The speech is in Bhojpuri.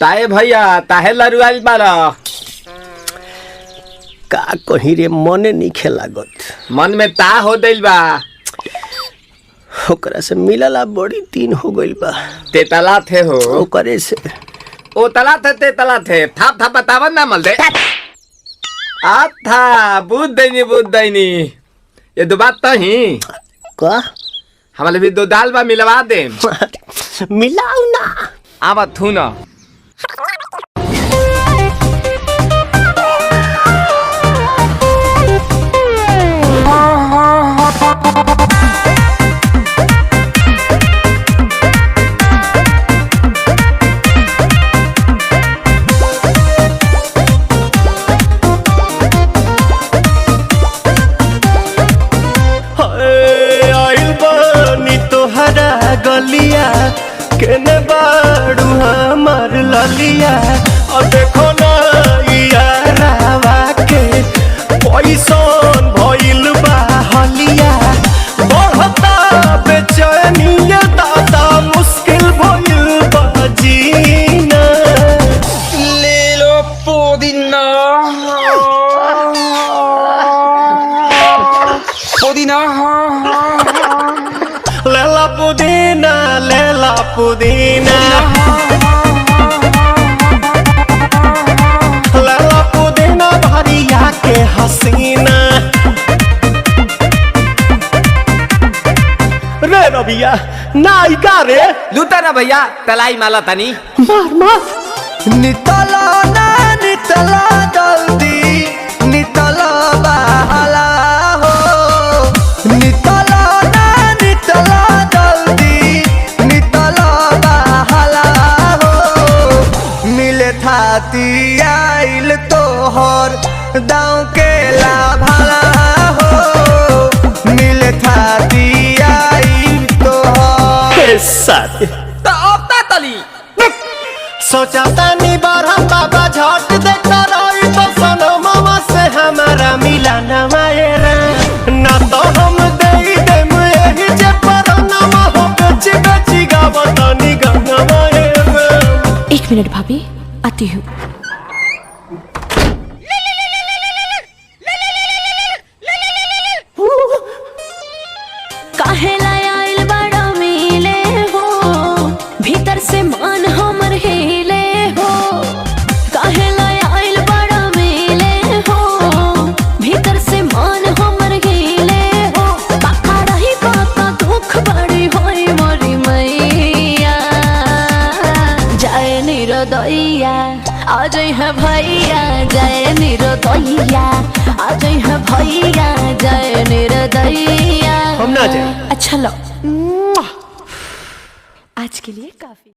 ताए भैया ताहे लरुआल बारा का कहीं रे मने नहीं लागत। मन में ता हो दिल बा ओकरा से मिलला बड़ी दिन हो गइल बा। ते तला थे हो ओकरे से ओ तला थे ते तला थे थाप थाप बतावन ना मल दे आ था बुद्ध दैनी ये दो बात तो ही का हमारे भी दो दाल बा मिलवा दे मिलाऊ ना आवा थू ना गलिया केने बाड़ू हमार ललिया और देखो ना यारावा के पैसन भइल बा हलिया बढ़ता बेचैनिया दादा मुश्किल भइल बा जीना ले लो पुदीना लेला पुदीना लेला पुदीना भरिया के हसीना रे रबिया नायिका रे लूटा ना भैया तलाई माला तनी मार मार नितला ना नितला जल्दी नितला बहाला हो नितला ना नितला थाती आइल तोहर दाँव के लाभाला हो मिले थाती आइल तोहर साथी तो अब ता तली सोचा तानी बार हम बाबा झट देखता रही तो सनो मामा से हमारा मिला न मायरा ना तो हम दे देम यही जे पर नामा हो बेची बेची गावतानी गंगा मायरा। 1 मिनट भाभी आती हूँ। काहे लायल बड़ा मिले हो भीतर से मन हमर हिले हो काहे लायल बड़ा मिले हो भीतर से मन हमर हिले हो बाका रही बाका दुख बड़ी होई मोरी मैया जाए निरदैया आज है भैया जय निरदैया आज है भैया जय निरदैया हम ना जाए। अच्छा लो आज के लिए काफी।